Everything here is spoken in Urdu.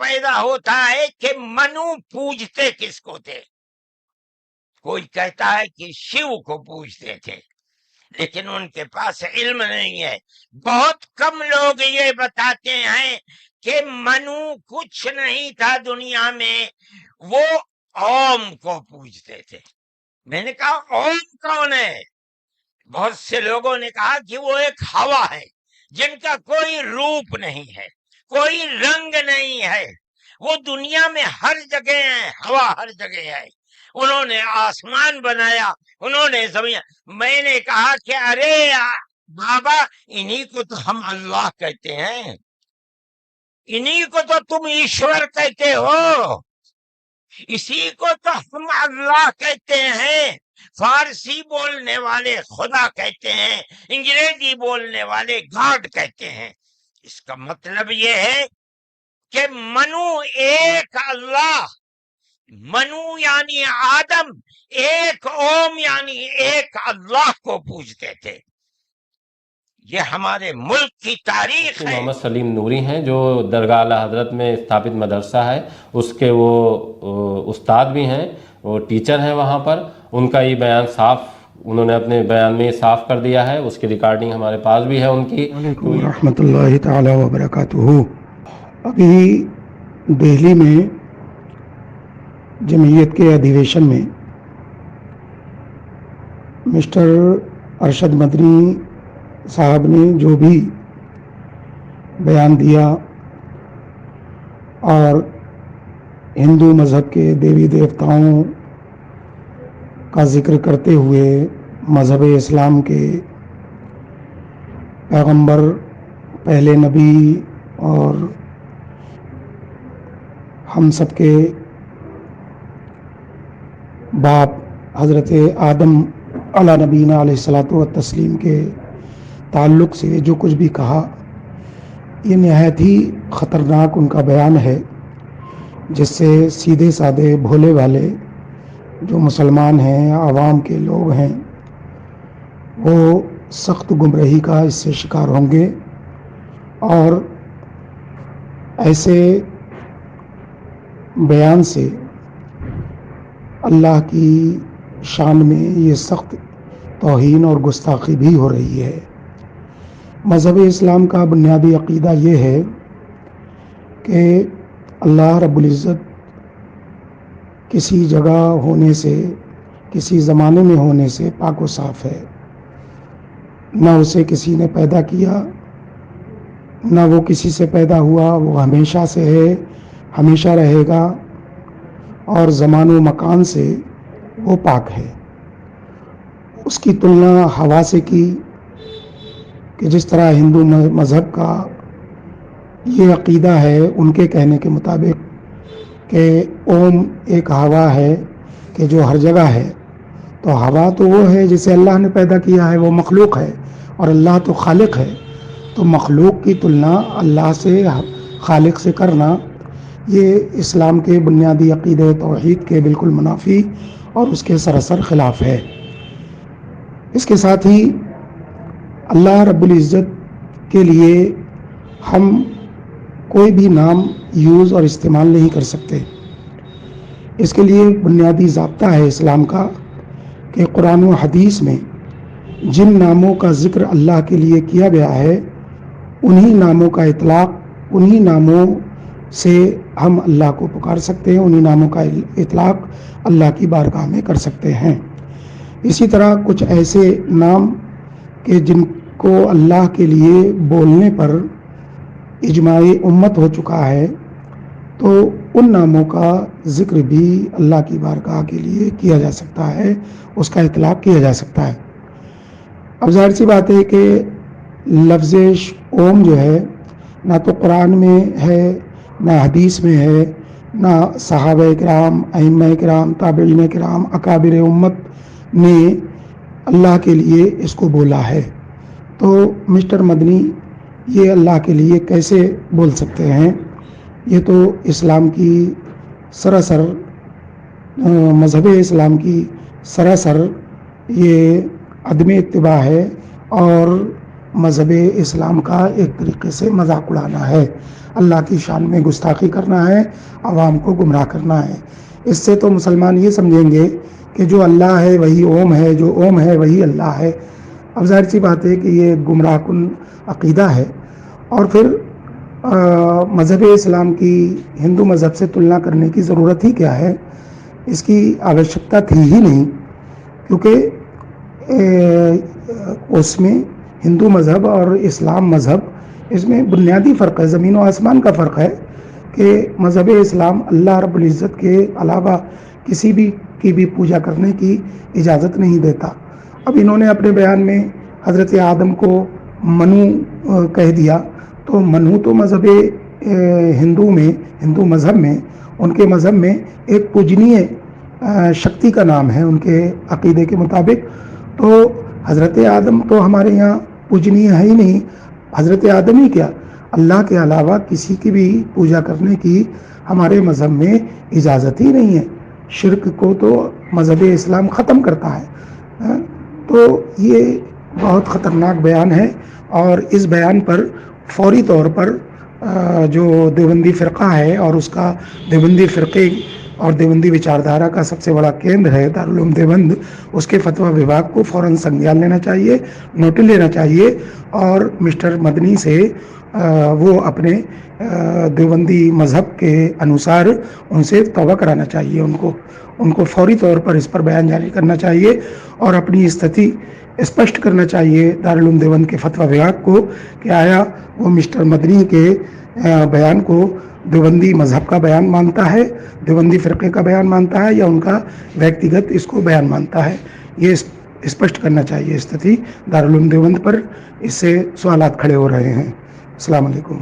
پیدا ہوتا ہے کہ منو پوجتے کس کو تھے. کوئی کہتا ہے کہ شیو کو پوجتے تھے، لیکن ان کے پاس علم نہیں ہے. بہت کم لوگ یہ بتاتے ہیں کہ منو کچھ نہیں تھا دنیا میں، وہ اوم کو پوجتے تھے. میں نے کہا اوم کون ہے؟ بہت سے لوگوں نے کہا کہ وہ ایک ہوا ہے جن کا کوئی روپ نہیں ہے، کوئی رنگ نہیں ہے، وہ دنیا میں ہر جگہ ہے، ہوا ہر جگہ ہے. انہوں نے آسمان بنایا، انہوں نے زمین. میں نے کہا کہ ارے بابا، انہی کو تو ہم اللہ کہتے ہیں، انہی کو تو تم ایشور کہتے ہو، اسی کو تو ہم اللہ کہتے ہیں. فارسی بولنے والے خدا کہتے ہیں، انگریزی بولنے والے گاڈ کہتے ہیں. اس کا مطلب یہ ہے کہ منو ایک اللہ، منو یعنی آدم، ایک اوم یعنی ایک اللہ کو پوجتے تھے. یہ ہمارے ملک کی تاریخ ہے. محمد سلیم نوری ہیں جو درگاہ اعلیٰ حضرت میں استھاپت مدرسہ ہے، اس کے وہ استاد بھی ہیں، وہ ٹیچر ہیں وہاں پر. ان کا یہ بیان صاف، انہوں نے اپنے بیان میں صاف کر دیا ہے، اس کی ریکارڈنگ ہمارے پاس بھی ہے ان کی. علیکم ورحمۃ اللہ تعالی وبرکاتہ. ابھی دہلی میں جمعیت کے ادھیویشن میں مسٹر ارشد مدنی صاحب نے جو بھی بیان دیا اور ہندو مذہب کے دیوی دیوتاؤں کا ذکر کرتے ہوئے مذہب اسلام کے پیغمبر، پہلے نبی اور ہم سب کے باپ حضرت آدم علی نبینا علیہ الصلاۃ والتسلیم کے تعلق سے جو کچھ بھی کہا، یہ نہایت ہی خطرناک ان کا بیان ہے، جس سے سیدھے سادے بھولے والے جو مسلمان ہیں، عوام کے لوگ ہیں، وہ سخت گمراہی کا اس سے شکار ہوں گے. اور ایسے بیان سے اللہ کی شان میں یہ سخت توہین اور گستاخی بھی ہو رہی ہے. مذہب اسلام کا بنیادی عقیدہ یہ ہے کہ اللہ رب العزت کسی جگہ ہونے سے، کسی زمانے میں ہونے سے پاک و صاف ہے. نہ اسے کسی نے پیدا کیا، نہ وہ کسی سے پیدا ہوا. وہ ہمیشہ سے ہے، ہمیشہ رہے گا، اور زمان و مکان سے وہ پاک ہے. اس کی تلنا ہوا سے کی کہ جس طرح ہندو مذہب کا یہ عقیدہ ہے، ان کے کہنے کے مطابق کہ اوم ایک ہوا ہے کہ جو ہر جگہ ہے، تو ہوا تو وہ ہے جسے اللہ نے پیدا کیا ہے، وہ مخلوق ہے، اور اللہ تو خالق ہے. تو مخلوق کی تلنا اللہ سے، خالق سے کرنا، یہ اسلام کے بنیادی عقیدے توحید کے بالکل منافی اور اس کے سراسر خلاف ہے. اس کے ساتھ ہی اللہ رب العزت کے لیے ہم کوئی بھی نام یوز اور استعمال نہیں کر سکتے. اس کے لیے بنیادی ضابطہ ہے اسلام کا کہ قرآن و حدیث میں جن ناموں کا ذکر اللہ کے لیے کیا گیا ہے، انہی ناموں کا اطلاق، انہی ناموں سے ہم اللہ کو پکار سکتے ہیں، انہی ناموں کا اطلاق اللہ کی بارگاہ میں کر سکتے ہیں. اسی طرح کچھ ایسے نام کہ جن کو اللہ کے لیے بولنے پر اجماع امت ہو چکا ہے، تو ان ناموں کا ذکر بھی اللہ کی بارگاہ کے لیے کیا جا سکتا ہے، اس کا اطلاق کیا جا سکتا ہے. اب ظاہر سی بات ہے کہ لفظ اوم جو ہے نہ تو قرآن میں ہے، نہ حدیث میں ہے، نہ صحابہ کرام، ائمہ کرام، تابعین کرام، اکابر امت نے اللہ کے لیے اس کو بولا ہے. تو مسٹر مدنی یہ اللہ کے لیے کیسے بول سکتے ہیں؟ یہ تو اسلام کی سراسر، مذہب اسلام کی سراسر یہ عدم اتباع ہے اور مذہب اسلام کا ایک طریقے سے مذاق اڑانا ہے، اللہ کی شان میں گستاخی کرنا ہے، عوام کو گمراہ کرنا ہے۔ اس سے تو مسلمان یہ سمجھیں گے کہ جو اللہ ہے وہی اوم ہے، جو اوم ہے وہی اللہ ہے۔ اب ظاہر سی بات ہے کہ یہ گمراہ کن عقیدہ ہے، اور پھر مذہب اسلام کی ہندو مذہب سے تلنا کرنے کی ضرورت ہی کیا ہے؟ اس کی آوشکتا تھی ہی نہیں، کیونکہ اس میں ہندو مذہب اور اسلام مذہب، اس میں بنیادی فرق ہے، زمین و آسمان کا فرق ہے کہ مذہب اسلام اللہ رب العزت کے علاوہ کسی بھی کی بھی پوجا کرنے کی اجازت نہیں دیتا۔ اب انہوں نے اپنے بیان میں حضرت آدم کو منو کہہ دیا، تو منو تو مذہب ہندو مذہب میں، ان کے مذہب میں ایک پوجنیہ شکتی کا نام ہے ان کے عقیدے کے مطابق۔ تو حضرت آدم تو ہمارے یہاں پوجنیہ ہے ہی نہیں، حضرت آدم ہی کیا، اللہ کے علاوہ کسی کی بھی پوجا کرنے کی ہمارے مذہب میں اجازت ہی نہیں ہے۔ شرک کو تو مذہب اسلام ختم کرتا ہے۔ تو یہ بہت خطرناک بیان ہے، اور اس بیان پر فوری طور پر جو دیوبندی فرقہ ہے اور اس کا دیوبندی فرقے اور دیوبندی وچاردھارا کا سب سے بڑا کیندر ہے دارالعلوم دیوبند، اس کے فتویٰ وبھاگ کو فوراً سنجال لینا چاہیے، نوٹس لینا چاہیے، اور مسٹر مدنی سے وہ اپنے دیوبندی مذہب کے انوسار ان سے توبہ کرانا چاہیے، ان کو فوری طور پر اس پر بیان جاری کرنا چاہیے، اور اپنی استھتی اسپشٹ کرنا چاہیے دارالعلوم دیوبند کے فتویٰ وبھاگ کو کہ آیا وہ مسٹر مدنی کے بیان کو دیوبندی مذہب کا بیان مانتا ہے، دیوبندی فرقے کا بیان مانتا ہے، یا ان کا ویکتیگت اس کو بیان مانتا ہے۔ یہ اسپشٹ کرنا چاہیے استھتی دارالعلوم دیوبند پر، اس سے سوالات کھڑے ہو رہے ہیں۔ السلام علیکم۔